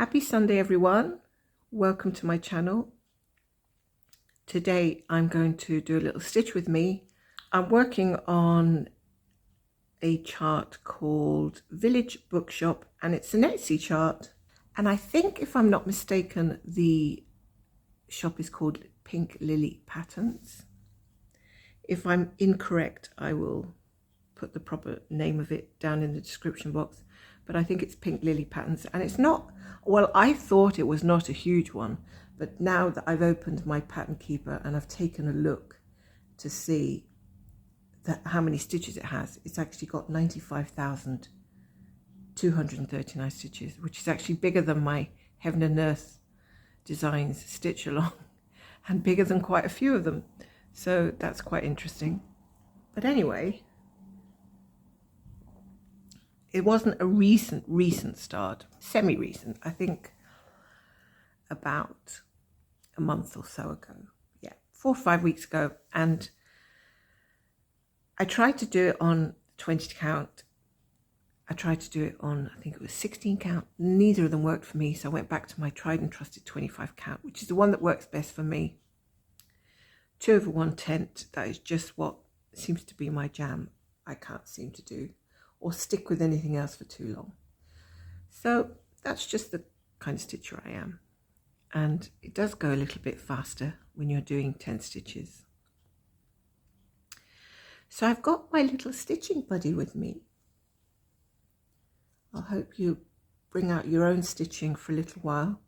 Happy Sunday, everyone. Welcome to my channel. Today I'm going to do a little stitch with me. I'm working on a chart called Village Bookshop, and it's an Etsy chart. And I think, if I'm not mistaken, the shop is called Pink Lily Patterns. If I'm incorrect, I will put the proper name of it down in the description box. But I think it's Pink Lily Patterns, and it's not, well, I thought it was not a huge one, but now that I've opened my pattern keeper and I've taken a look to see how many stitches it has, it's actually got 95,239 stitches, which is actually bigger than my Heaven and Earth Designs stitch along and bigger than quite a few of them. So that's quite interesting. But anyway, it wasn't a recent start, semi-recent, I think about a month or so ago. Yeah, 4 or 5 weeks ago. And I tried to do it on 20 count. I tried to do it on, I think it was 16 count. Neither of them worked for me. So I went back to my tried and trusted 25 count, which is the one that works best for me. 2 over 1/10, that is just what seems to be my jam. I can't seem to do or stick with anything else for too long. So that's just the kind of stitcher I am. And it does go a little bit faster when you're doing 10 stitches. So I've got my little stitching buddy with me. I hope you bring out your own stitching for a little while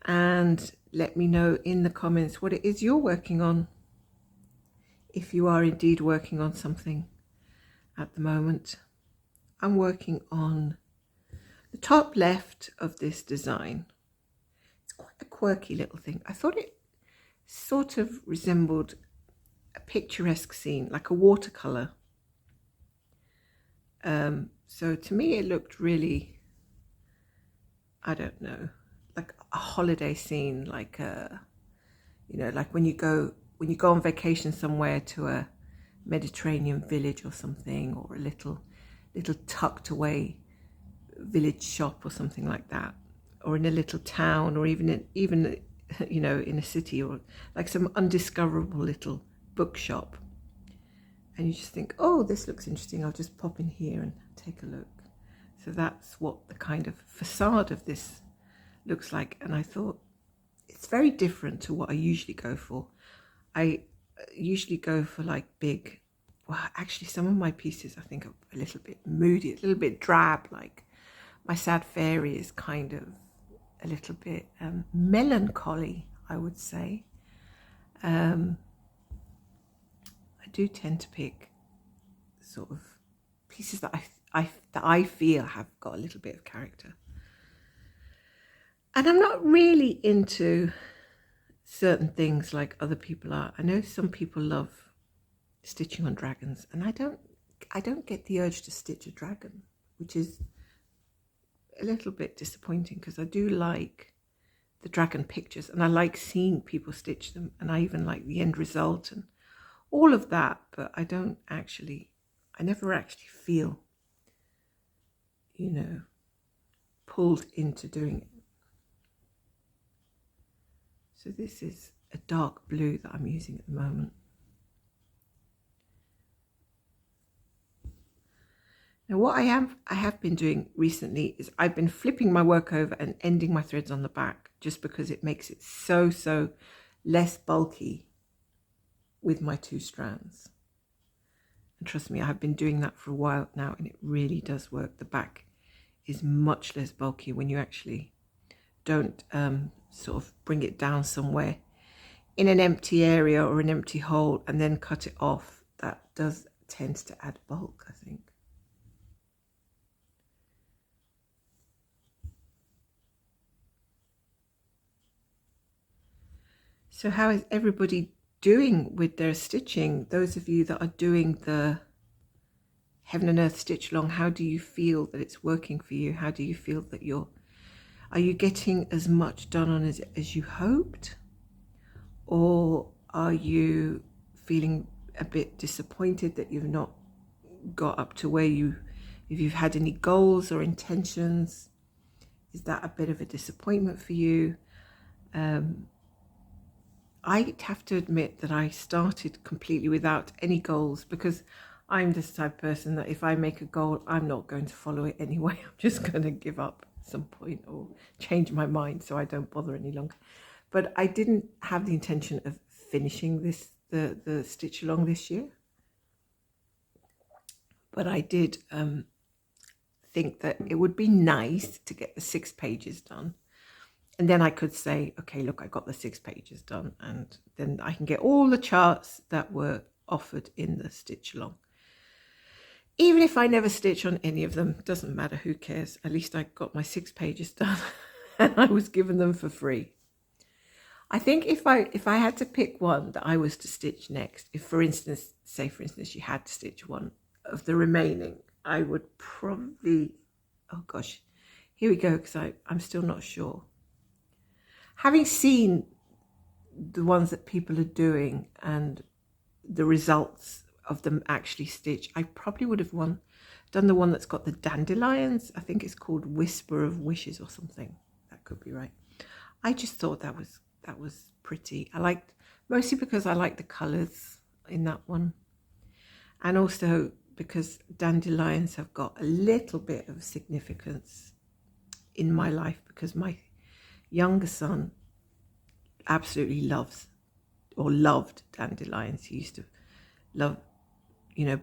and let me know in the comments what it is you're working on, if you are indeed working on something. At the moment, I'm working on the top left of this design. It's quite a quirky little thing. I thought it sort of resembled a picturesque scene, like a watercolor. So to me, it looked really, I don't know, like a holiday scene, like like when you go on vacation somewhere to a Mediterranean village or something, or a little tucked away village shop or something like that, or in a little town, or even in a city, or like some undiscoverable little bookshop, and you just think, oh, this looks interesting, I'll just pop in here and take a look. So that's what the kind of facade of this looks like, and I thought it's very different to what I usually go for. I usually go for like big, well, actually some of my pieces I think are a little bit moody, a little bit drab. Like my Sad Fairy is kind of a little bit melancholy, I would say. I do tend to pick sort of pieces that I feel have got a little bit of character. And I'm not really into certain things like other people are. I know some people love stitching on dragons, and I don't get the urge to stitch a dragon, which is a little bit disappointing, because I do like the dragon pictures and I like seeing people stitch them, and I even like the end result and all of that, but I never actually feel, pulled into doing it. So this is a dark blue that I'm using at the moment. Now what I have been doing recently is I've been flipping my work over and ending my threads on the back, just because it makes it so less bulky with my 2 strands. And trust me, I have been doing that for a while now, and it really does work. The back is much less bulky when you actually don't sort of bring it down somewhere in an empty area or an empty hole and then cut it off. That does tend to add bulk, I think. So how is everybody doing with their stitching? Those of you that are doing the Heaven and Earth stitch along, how do you feel that it's working for you? How do you feel that are you getting as much done on as you hoped? Or are you feeling a bit disappointed that you've not got up to where if you've had any goals or intentions? Is that a bit of a disappointment for you? I have to admit that I started completely without any goals, because I'm this type of person that if I make a goal, I'm not going to follow it anyway. I'm just going to give up at some point or change my mind so I don't bother any longer. But I didn't have the intention of finishing the stitch along this year. But I did think that it would be nice to get the 6 pages done. And then I could say, okay, look, I got the 6 pages done, and then I can get all the charts that were offered in the stitch along. Even if I never stitch on any of them, doesn't matter, who cares? At least I got my 6 pages done and I was given them for free. I think if I had to pick one that I was to stitch next, if for instance you had to stitch one of the remaining, I would probably, oh gosh, here we go, because I'm still not sure. Having seen the ones that people are doing and the results of them actually stitched, I probably would have done the one that's got the dandelions. I think it's called Whisper of Wishes or something. That could be right. I just thought that was pretty. Mostly because I like the colours in that one, and also because dandelions have got a little bit of significance in my life, because my younger son absolutely loved dandelions. He used to love,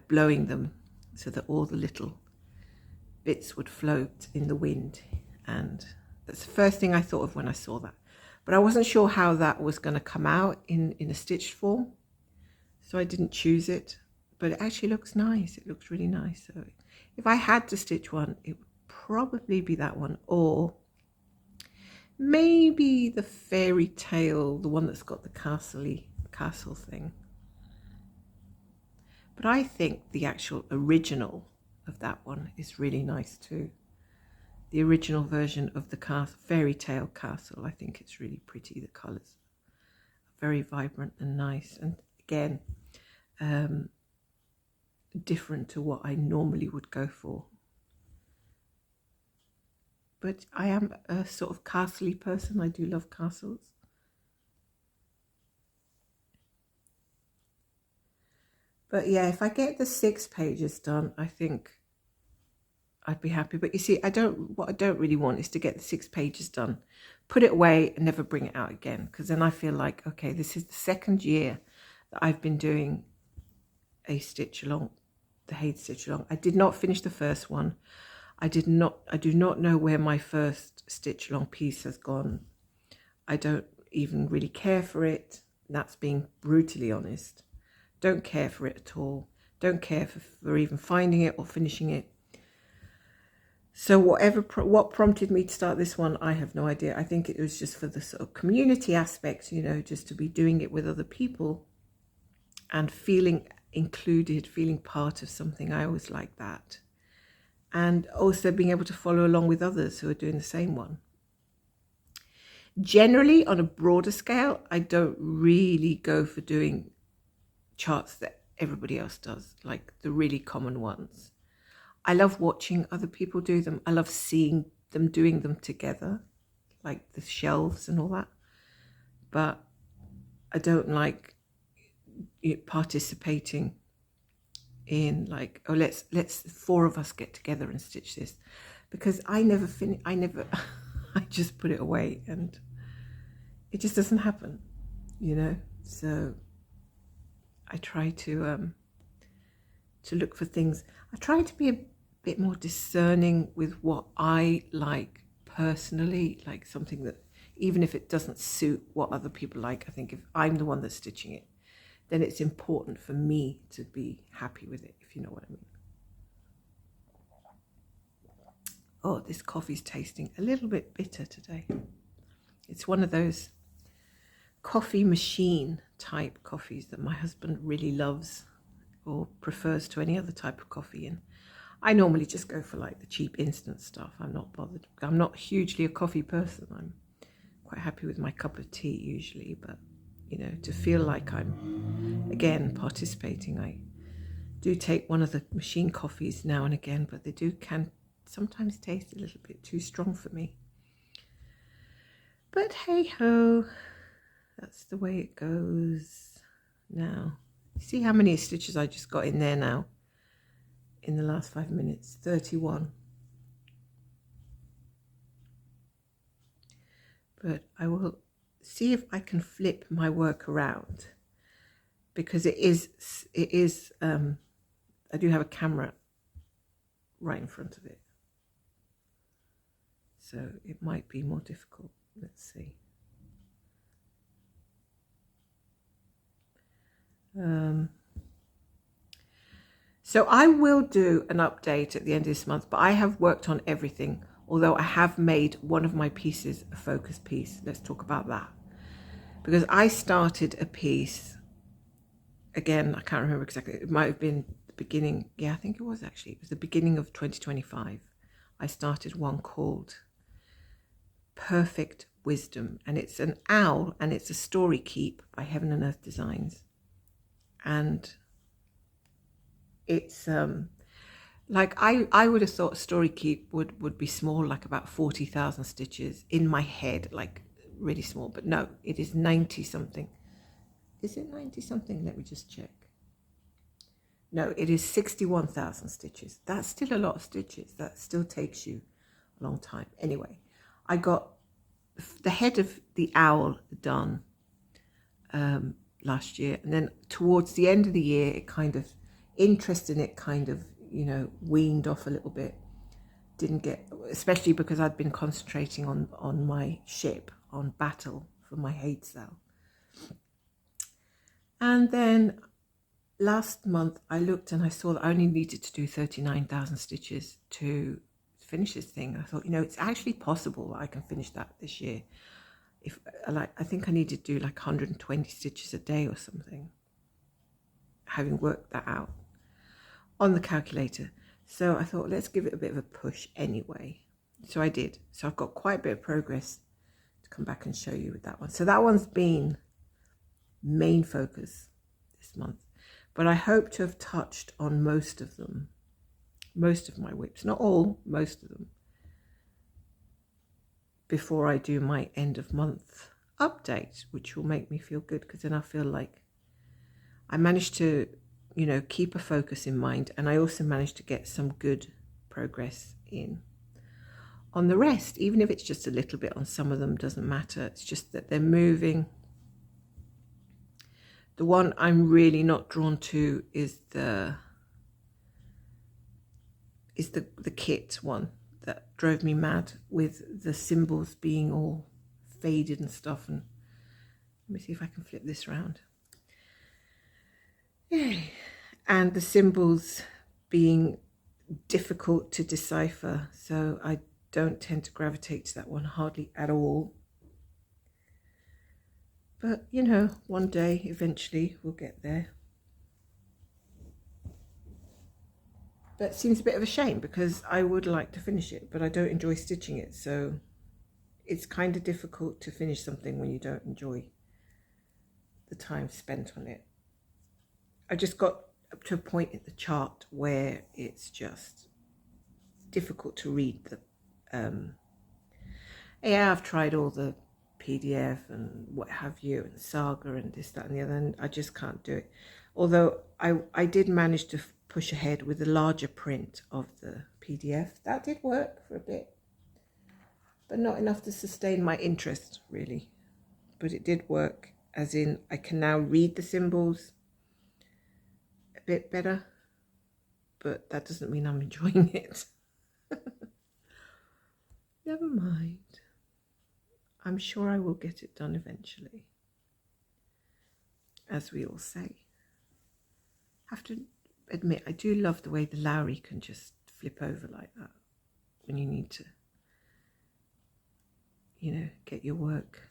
blowing them so that all the little bits would float in the wind. And that's the first thing I thought of when I saw that. But I wasn't sure how that was going to come out in a stitched form, so I didn't choose it. But it actually looks nice. It looks really nice. So if I had to stitch one, it would probably be that one, or maybe the fairy tale, the one that's got the castle thing. But I think the actual original of that one is really nice too. The original version of the fairy tale castle, I think it's really pretty. The colours are very vibrant and nice, and again, different to what I normally would go for. But I am a sort of castle-y person. I do love castles. But yeah, if I get the 6 pages done, I think I'd be happy. But you see, what I don't really want is to get the 6 pages done, put it away and never bring it out again. Because then I feel like, okay, this is the 2nd year that I've been doing a stitch along, the Haid stitch along. I did not finish the first one. I do not know where my first stitch along piece has gone. I don't even really care for it. That's being brutally honest. Don't care for it at all. Don't care for even finding it or finishing it. So what prompted me to start this one, I have no idea. I think it was just for the sort of community aspect, just to be doing it with other people and feeling included, feeling part of something. I always like that. And also being able to follow along with others who are doing the same one. Generally, on a broader scale, I don't really go for doing charts that everybody else does, like the really common ones. I love watching other people do them. I love seeing them doing them together, like the shelves and all that. But I don't like participating in like, oh, let's 4 of us get together and stitch this, because I never I just put it away and it just doesn't happen, so I try to look for things. I try to be a bit more discerning with what I like personally, like something that, even if it doesn't suit what other people like, I think if I'm the one that's stitching it, then it's important for me to be happy with it, if you know what I mean. Oh, this coffee's tasting a little bit bitter today. It's one of those coffee machine type coffees that my husband really loves or prefers to any other type of coffee. And I normally just go for like the cheap instant stuff. I'm not bothered. I'm not hugely a coffee person. I'm quite happy with my cup of tea usually, but to feel like I'm, again, participating, I do take one of the machine coffees now and again, but they can sometimes taste a little bit too strong for me. But hey ho, that's the way it goes. Now, see how many stitches I just got in there now in the last 5 minutes? 31. But I will see if I can flip my work around, because it is I do have a camera right in front of it, so it might be more difficult. Let's see. So I will do an update at the end of this month, but I have worked on everything, although I have made one of my pieces a focus piece. Let's talk about that, because I started a piece, again, I can't remember exactly, it might have been the beginning, yeah, I think it was actually, it was the beginning of 2025. I started one called Perfect Wisdom, and it's an owl, and it's a story keep by Heaven and Earth Designs. And it's like I would have thought story keep would be small, like about 40,000 stitches in my head, like really small, but no, it is 90 something. Is it 90 something? Let me just check. No, it is 61,000 stitches. That's still a lot of stitches. That still takes you a long time. Anyway, I got the head of the owl done last year, and then towards the end of the year, it kind of, interest in it kind of, you know, weaned off a little bit. Didn't get, especially because I'd been concentrating on my ship, on Battle for my hate cell. And then last month I looked and I saw that I only needed to do 39,000 stitches to finish this thing. I thought, you know, it's actually possible that I can finish that this year. If I think I need to do like 120 stitches a day or something, having worked that out on the calculator. So I thought, let's give it a bit of a push anyway. So I did. So I've got quite a bit of progress to come back and show you with that one. So that one's been main focus this month, but I hope to have touched on most of them, most of my whips, not all, most of them, before I do my end of month update, which will make me feel good, because then I feel like I managed to, you know, keep a focus in mind, and I also managed to get some good progress in on the rest, even if it's just a little bit on some of them, doesn't matter. It's just that they're moving. The one I'm really not drawn to is the kit one that drove me mad, with the symbols being all faded and stuff. And let me see if I can flip this around. Yay. And the symbols being difficult to decipher, so I don't tend to gravitate to that one hardly at all. But, you know, one day, eventually, we'll get there. But it seems a bit of a shame, because I would like to finish it, but I don't enjoy stitching it. So it's kind of difficult to finish something when you don't enjoy the time spent on it. I just got up to a point in the chart where it's just difficult to read the... yeah, I've tried all the PDF and what have you, and Saga and this, that and the other, and I just can't do it. Although I did manage to push ahead with the larger print of the PDF. That did work for a bit, but not enough to sustain my interest, really. But it did work, as in I can now read the symbols a bit better, but that doesn't mean I'm enjoying it. Never mind. I'm sure I will get it done eventually, as we all say. I have to admit, I do love the way the Lowry can just flip over like that when you need to, you know, get your work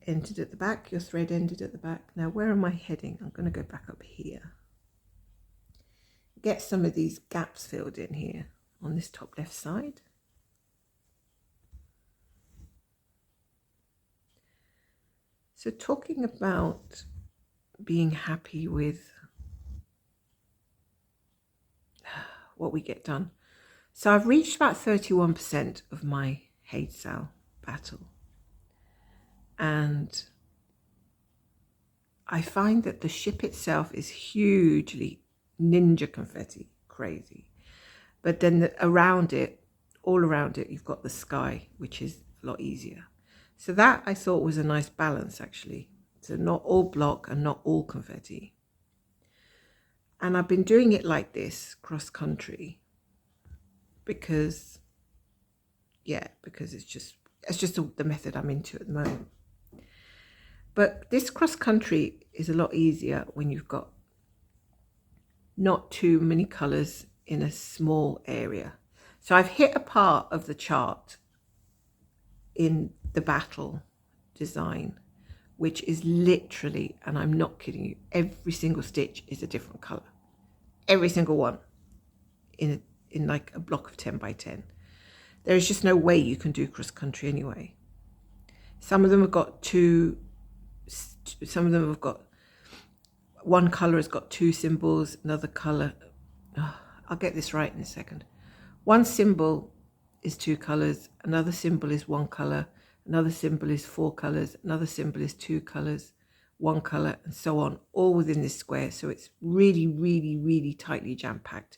ended at the back, your thread ended at the back. Now, where am I heading? I'm going to go back up here. Get some of these gaps filled in here on this top left side. So talking about being happy with what we get done. So I've reached about 31% of my Hate Sal battle. And I find that the ship itself is hugely ninja confetti, crazy. But then around it, all around it, you've got the sky, which is a lot easier. So that I thought was a nice balance, actually. So not all block and not all confetti. And I've been doing it like this, cross country, because it's just the method I'm into at the moment. But this cross country is a lot easier when you've got not too many colours in a small area. So I've hit a part of the chart in the battle design, which is literally, and I'm not kidding you, every single stitch is a different colour. Every single one in like a block of 10 by 10. There is just no way you can do cross country anyway. Some of them have got one colour has got two symbols, another colour, I'll get this right in a second. One symbol is two colours, another symbol is one colour, another symbol is four colours, another symbol is two colours, one colour, and so on, all within this square. So it's really, really, really tightly jam-packed.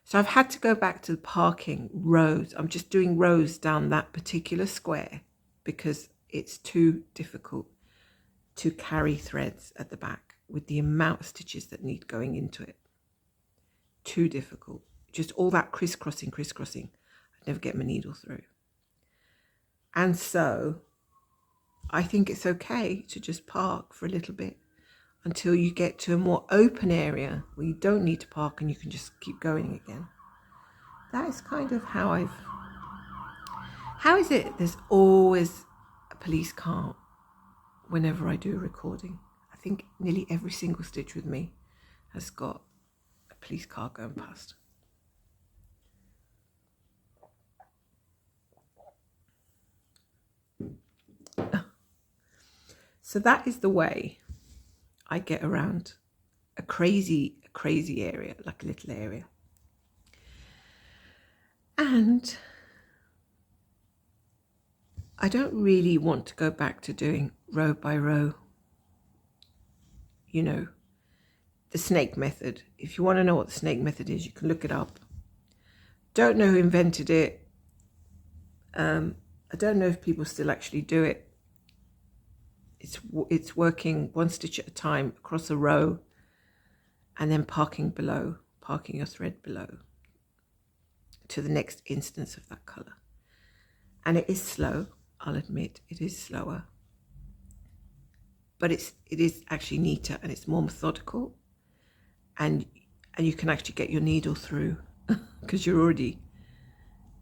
So I've had to go back to the parking rows. I'm just doing rows down that particular square because it's too difficult to carry threads at the back with the amount of stitches that need going into it. Too difficult. Just all that crisscrossing. I'd never get my needle through. And so I think it's okay to just park for a little bit until you get to a more open area where you don't need to park and you can just keep going again. That is kind of how is it there's always a police car whenever I do a recording? I think nearly every single stitch with me has got a police car going past. So that is the way I get around a crazy area, like a little area. And I don't really want to go back to doing row by row, the snake method. If you want to know what the snake method is, you can look it up. Don't know who invented it. I don't know if people still actually do it. It's working one stitch at a time across a row and then parking your thread below to the next instance of that colour. And it is slow, I'll admit, it is slower. But it is actually neater and it's more methodical, and you can actually get your needle through because you're already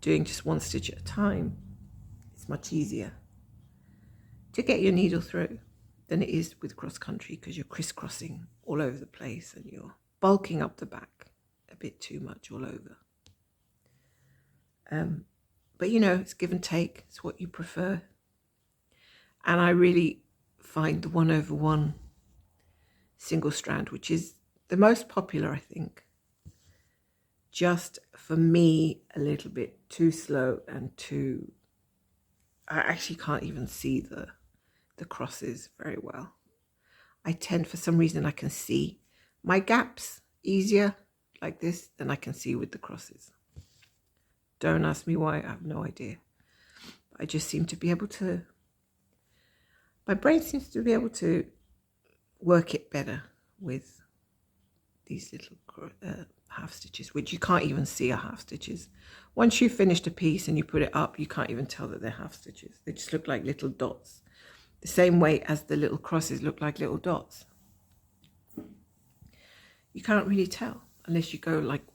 doing just one stitch at a time. It's much easier to get your needle through than it is with cross country because you're crisscrossing all over the place and you're bulking up the back a bit too much all over. But it's give and take. It's what you prefer. And I really find the 1/1 single strand, which is the most popular, I think, just for me a little bit too slow and I actually can't even see the crosses very well. I tend, for some reason, I can see my gaps easier like this than I can see with the crosses. Don't ask me why, I have no idea. I just seem to be able to, my brain seems to be able to work it better with these little half stitches, which you can't even see are half stitches. Once you've finished a piece and you put it up, you can't even tell that they're half stitches. They just look like little dots, the same way as the little crosses look like little dots. You can't really tell unless you go like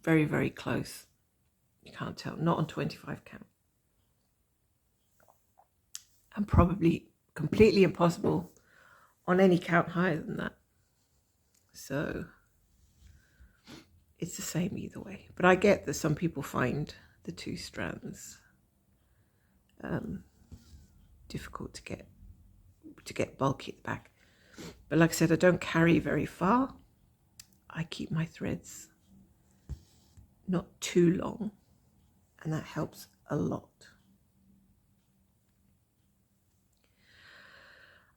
very, very close. You can't tell, not on 25 count. And probably completely impossible on any count higher than that. So it's the same either way. But I get that some people find the two strands difficult to get bulky at the back. But like I said, I don't carry very far. I keep my threads not too long, and that helps a lot.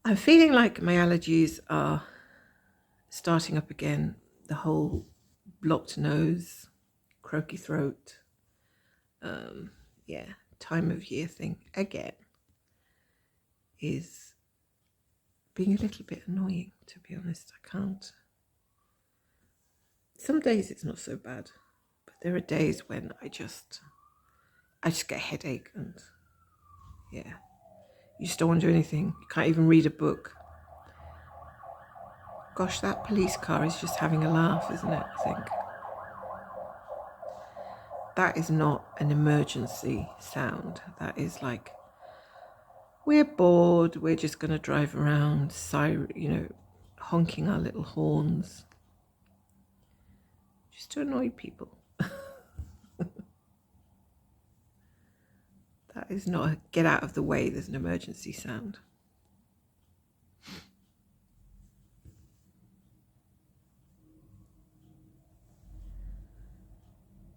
I'm feeling like my allergies are starting up again. The whole blocked nose, croaky throat, yeah, time of year thing again is being a little bit annoying, to be honest. I can't. Some days it's not so bad, but there are days when I just get a headache and yeah, you just don't want to do anything. You can't even read a book. Gosh, that police car is just having a laugh, isn't it? I think. That is not an emergency sound. That is like, we're bored, we're just going to drive around, honking our little horns. Just to annoy people. That is not a get out of the way, there's an emergency sound.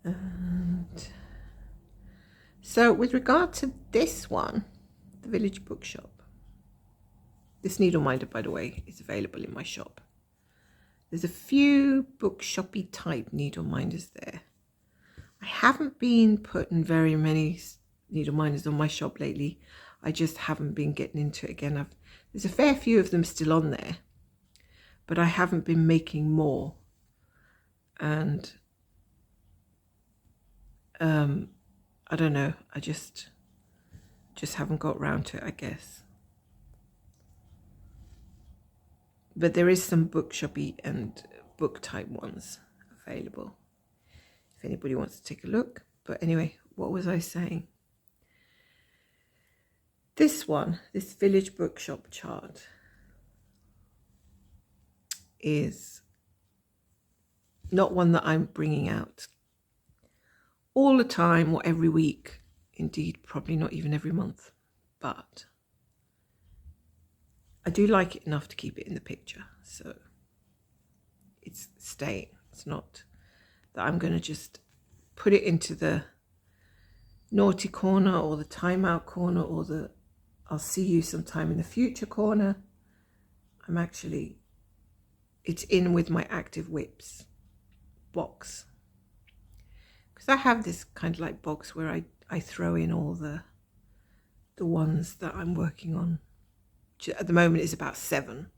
And so with regard to this one, the Village Bookshop, this Needleminder, by the way, is available in my shop. There's a few bookshoppy type Needleminders there. I haven't been putting very many Needleminders on my shop lately. I just haven't been getting into it again. There's a fair few of them still on there, but I haven't been making more. And I don't know. I just haven't got around to it, I guess. But there is some bookshoppy and book type ones available if anybody wants to take a look. But anyway, what was I saying? This one, this Village Bookshop chart, is not one that I'm bringing out all the time or every week. Indeed, probably not even every month. But I do like it enough to keep it in the picture. So it's staying. It's not that I'm going to just put it into the naughty corner or the timeout corner or the I'll see you sometime in the future corner. It's in with my active whips box. Because I have this kind of like box where I throw in all the ones that I'm working on. Which at the moment is about 7.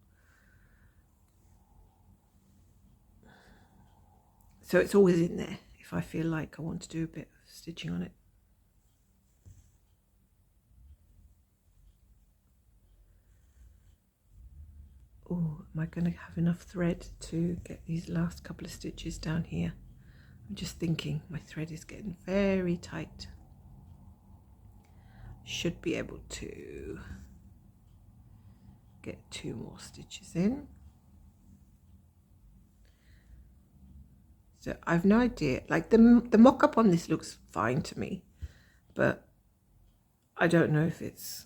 So it's always in there if I feel like I want to do a bit of stitching on it. Oh, am I going to have enough thread to get these last couple of stitches down here? I'm just thinking my thread is getting very tight. Should be able to get 2 more stitches in. So I've no idea, like the mock-up on this looks fine to me, but I don't know if it's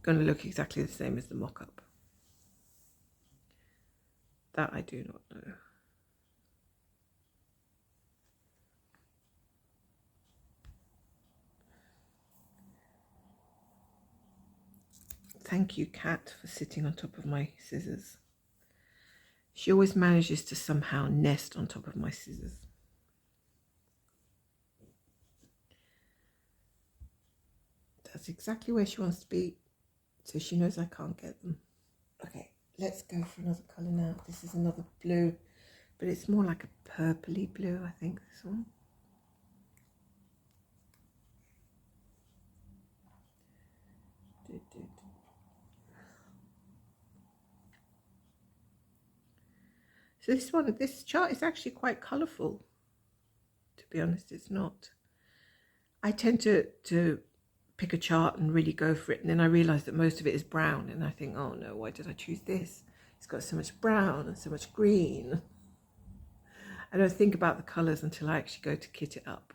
going to look exactly the same as the mock-up. That I do not know. Thank you, Kat, for sitting on top of my scissors. She always manages to somehow nest on top of my scissors. That's exactly where she wants to be, so she knows I can't get them. Okay, let's go for another colour now. This is another blue, but it's more like a purpley blue, I think, this one. So this chart is actually quite colourful. To be honest, it's not. I tend to pick a chart and really go for it, and then I realise that most of it is brown, and I think, oh no, why did I choose this? It's got so much brown and so much green. I don't think about the colours until I actually go to kit it up.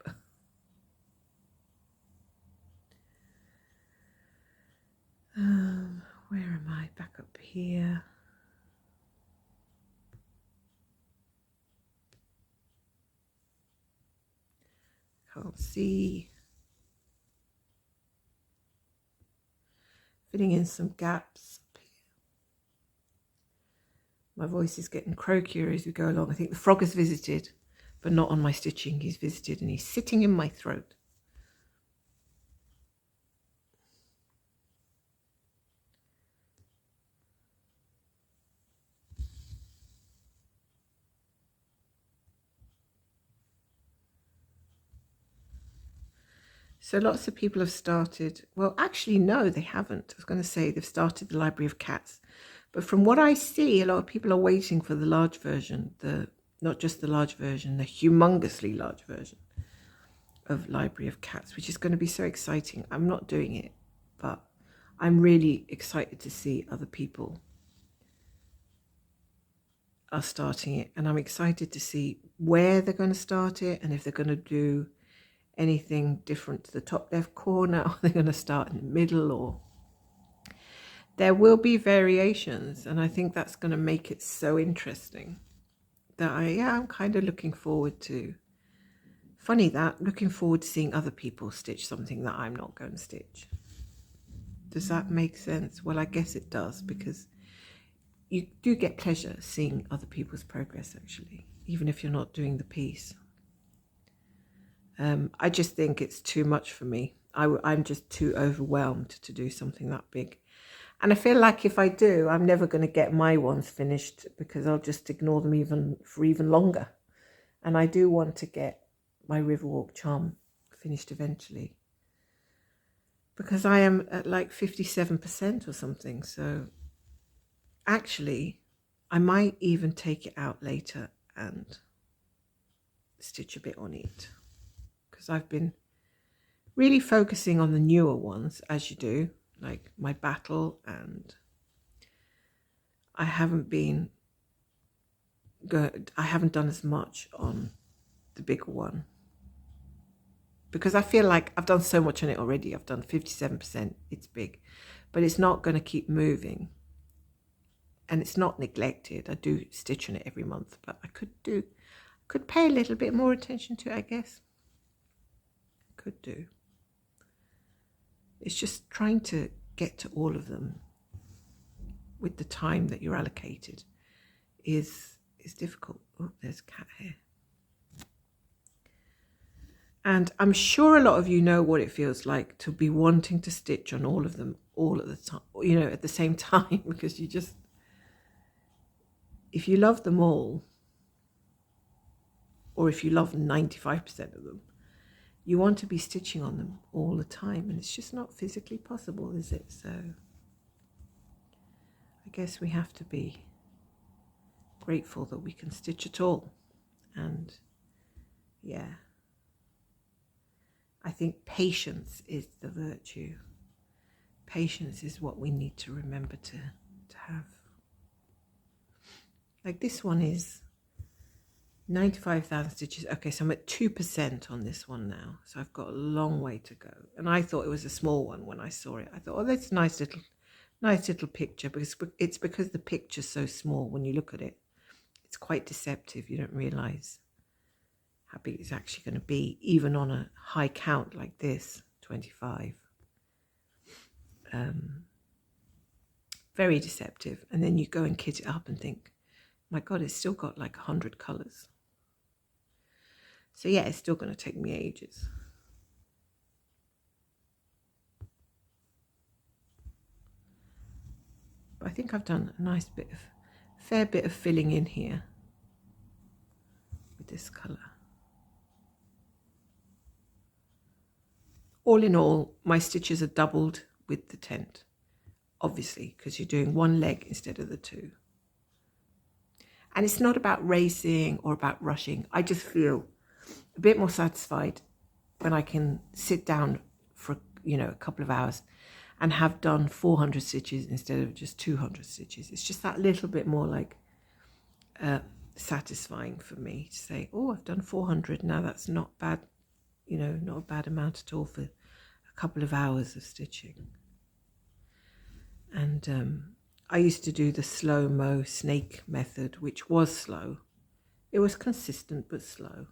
Where am I? Back up here. Can't see. Filling in some gaps up My voice is getting croakier as we go along. I think the frog has visited, but not on my stitching. He's visited and he's sitting in my throat. So lots of people have started, well, actually, no, they haven't. I was going to say they've started the Library of Cats. But from what I see, a lot of people are waiting for the large version, not just the large version, the humongously large version of Library of Cats, which is going to be so exciting. I'm not doing it, but I'm really excited to see other people are starting it. And I'm excited to see where they're going to start it and if they're going to do anything different to the top left corner, or they're going to start in the middle, or there will be variations, and I think that's going to make it so interesting that I'm kind of looking forward to. Funny that, looking forward to seeing other people stitch something that I'm not going to stitch. Does that make sense? Well, I guess it does, because you do get pleasure seeing other people's progress, actually, even if you're not doing the piece. I just think it's too much for me. I'm just too overwhelmed to do something that big. And I feel like if I do, I'm never going to get my ones finished, because I'll just ignore them even longer. And I do want to get my Riverwalk charm finished eventually, because I am at like 57% or something. So actually, I might even take it out later and stitch a bit on it, because I've been really focusing on the newer ones, as you do, like my battle, and I haven't been good. I haven't done as much on the bigger one, because I feel like I've done so much on it already. I've done 57%. It's big, but it's not going to keep moving, and it's not neglected. I do stitch on it every month, but I could pay a little bit more attention to it, I guess. Could do. It's just trying to get to all of them with the time that you're allocated is difficult. Oh, there's cat hair. And I'm sure a lot of you know what it feels like to be wanting to stitch on all of them all at the time, at the same time, because if you love them all, or if you love 95% of them, you want to be stitching on them all the time, and it's just not physically possible, is it? So I guess we have to be grateful that we can stitch at all. And yeah, I think patience is the virtue. Patience is what we need to remember to have. Like this one is 95,000 stitches. Okay, so I'm at 2% on this one now. So I've got a long way to go. And I thought it was a small one when I saw it. I thought, oh, that's a nice little picture, because it's because the picture's so small. When you look at it, it's quite deceptive. You don't realize how big it's actually going to be, even on a high count like this, 25. Very deceptive. And then you go and kit it up and think, my God, it's still got like 100 colours. So yeah, it's still going to take me ages. But I think I've done a fair bit of filling in here with this colour. All in all, my stitches are doubled with the tent, obviously, because you're doing one leg instead of the two. And it's not about racing or about rushing. I just feel a bit more satisfied when I can sit down for, a couple of hours and have done 400 stitches instead of just 200 stitches. It's just that little bit more like satisfying for me to say, oh, I've done 400. Now that's not bad, not a bad amount at all for a couple of hours of stitching. And I used to do the slow-mo snake method, which was slow. It was consistent but slow.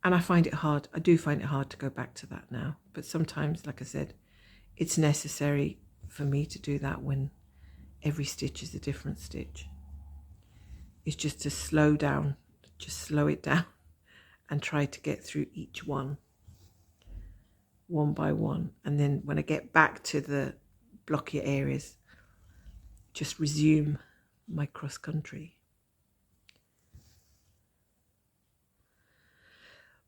And I find it hard. I do find it hard to go back to that now. But sometimes, like I said, it's necessary for me to do that when every stitch is a different stitch. It's just to slow down, just slow it down and try to get through each one by one. And then when I get back to the blockier areas, just resume my cross country.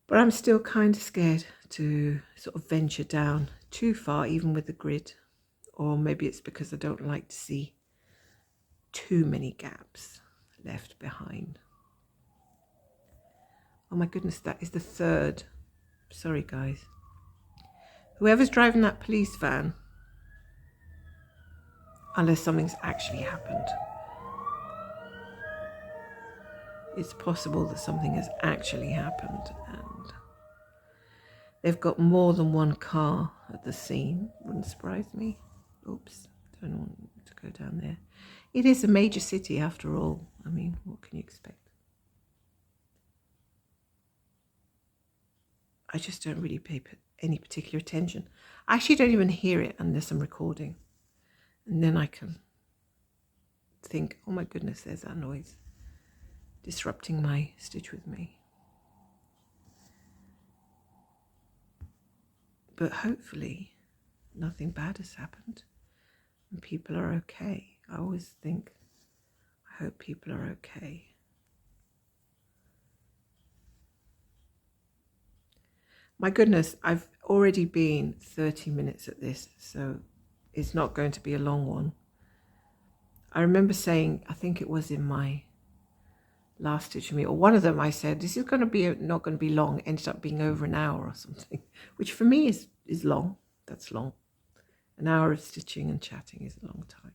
But I'm still kind of scared to sort of venture down too far, even with the grid. Or maybe it's because I don't like to see too many gaps left behind. Oh my goodness, that is the third. Sorry, guys. Whoever's driving that police van, unless something's actually happened, it's possible that something has actually happened and they've got more than one car at the scene. Wouldn't surprise me. Oops, don't want to go down there. It is a major city after all. I mean, what can you expect? I just don't really pay any particular attention. I actually don't even hear it unless I'm recording. And then I can think, oh my goodness, there's that noise disrupting my stitch with me. But hopefully nothing bad has happened and people are okay. I always think, I hope people are okay. My goodness, I've already been 30 minutes at this, so it's not going to be a long one. I remember saying, I think it was in my last stitch with me, or one of them, I said, this is going to be not going to be long. It ended up being over an hour or something, which for me is long. That's long. An hour of stitching and chatting is a long time.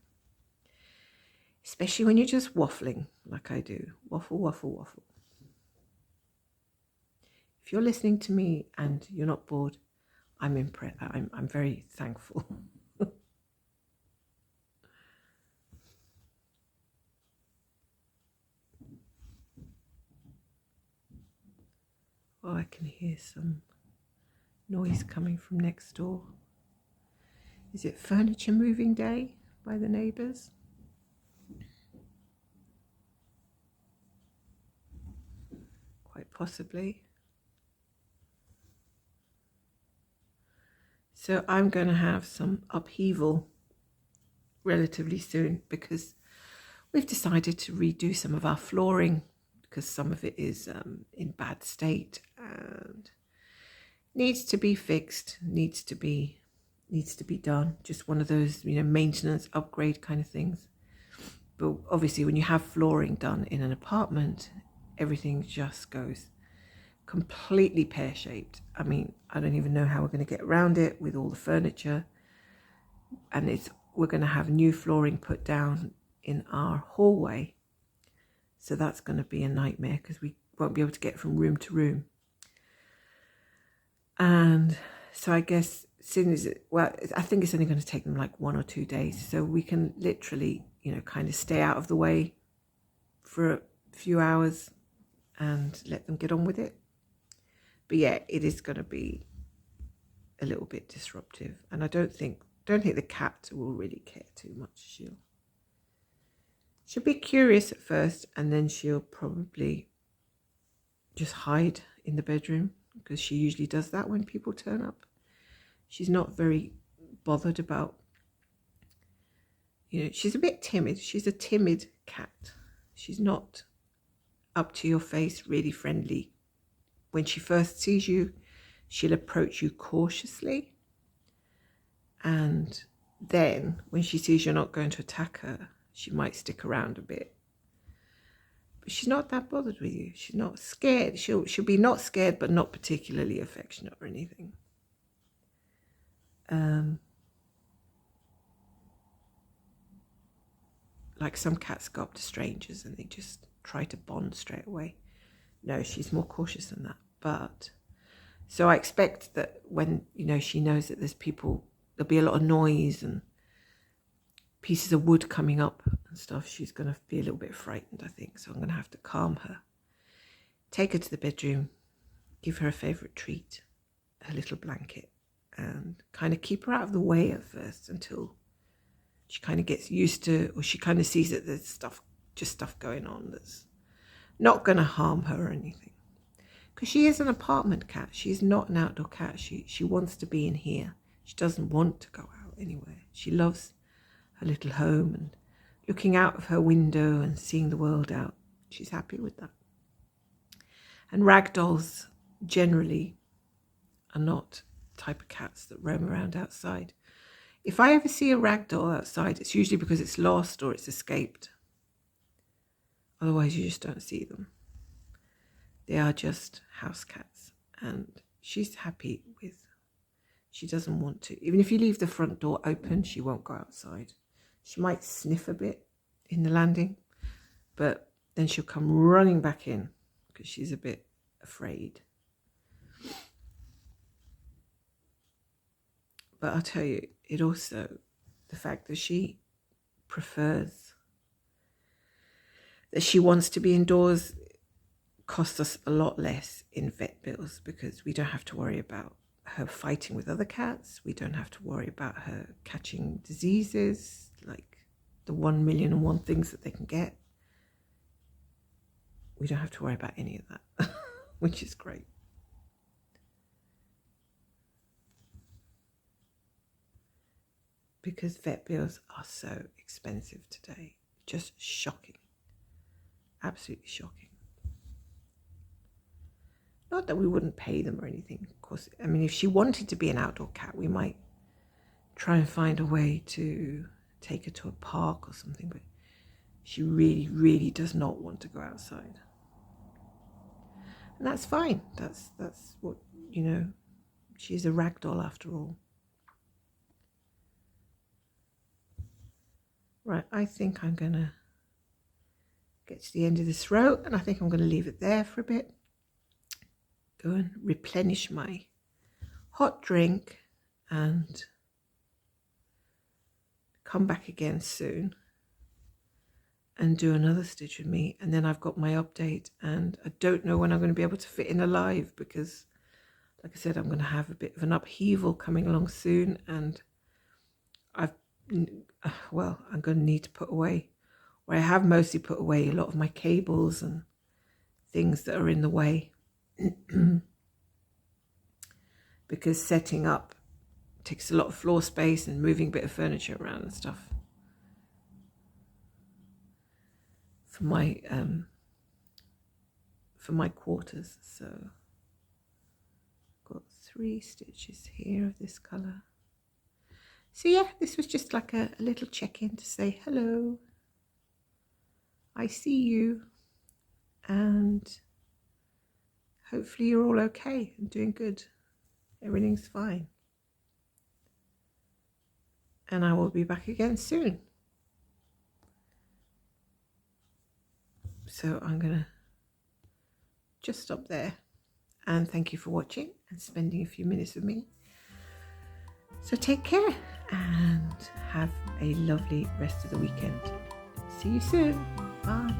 Especially when you're just waffling like I do. Waffle, waffle, waffle. If you're listening to me and you're not bored, I'm impressed. I'm very thankful. Oh, I can hear some noise coming from next door. Is it furniture moving day by the neighbours? Quite possibly. So I'm going to have some upheaval relatively soon because we've decided to redo some of our flooring because some of it is in bad state and needs to be fixed, needs to be done. Just one of those, maintenance upgrade kind of things. But obviously when you have flooring done in an apartment, everything just goes completely pear-shaped. I mean, I don't even know how we're going to get around it with all the furniture. And we're going to have new flooring put down in our hallway. So that's going to be a nightmare because we won't be able to get from room to room. And so I guess I think it's only going to take them like 1 or 2 days. So we can literally, kind of stay out of the way for a few hours and let them get on with it. But yeah, it is going to be a little bit disruptive. And I don't think the cat will really care too much. She'll be curious at first and then she'll probably just hide in the bedroom because she usually does that when people turn up. She's not very bothered about, she's a bit timid. She's a timid cat. She's not up to your face, really friendly. When she first sees you, she'll approach you cautiously. And then when she sees you're not going to attack her, she might stick around a bit. But she's not that bothered with you. She's not scared. She'll be not scared, but not particularly affectionate or anything. Like some cats go up to strangers and they just try to bond straight away. No, she's more cautious than that. But so I expect that when, she knows that there'll be a lot of noise and pieces of wood coming up and stuff, she's going to be a little bit frightened, I think. So I'm going to have to calm her, take her to the bedroom, give her a favourite treat, a little blanket, and kind of keep her out of the way at first until she kind of gets used to, or she kind of sees that there's stuff going on that's not going to harm her or anything. Because she is an apartment cat. She's not an outdoor cat. She wants to be in here. She doesn't want to go out anywhere. She loves her little home and looking out of her window and seeing the world out. She's happy with that. And ragdolls generally are not the type of cats that roam around outside. If I ever see a ragdoll outside, it's usually because it's lost or it's escaped. Otherwise, you just don't see them. They are just house cats, and she's happy with, she doesn't want to. Even if you leave the front door open, she won't go outside. She might sniff a bit in the landing, but then she'll come running back in because she's a bit afraid. But I'll tell you, it also, the fact that she prefers, that she wants to be indoors, costs us a lot less in vet bills because we don't have to worry about her fighting with other cats. We don't have to worry about her catching diseases, like the 1,000,001 things that they can get. We don't have to worry about any of that, which is great. Because vet bills are so expensive today. Just shocking. Absolutely shocking. Not that we wouldn't pay them or anything, of course. I mean, if she wanted to be an outdoor cat, we might try and find a way to take her to a park or something, but she really, really does not want to go outside. And that's fine. That's what, she's a ragdoll after all. Right, I think I'm going to get to the end of this row, and I think I'm going to leave it there for a bit. Go and replenish my hot drink and come back again soon and do another stitch with me. And then I've got my update, and I don't know when I'm going to be able to fit in a live because, like I said, I'm going to have a bit of an upheaval coming along soon, and I'm going to need to put away, or I have mostly put away a lot of my cables and things that are in the way. Because setting up takes a lot of floor space and moving a bit of furniture around and stuff for my quarters. So I've got 3 stitches here of this colour. So yeah, this was just like a little check-in to say hello, I see you, and hopefully you're all okay and doing good. Everything's fine. And I will be back again soon. So I'm going to just stop there. And thank you for watching and spending a few minutes with me. So take care and have a lovely rest of the weekend. See you soon. Bye.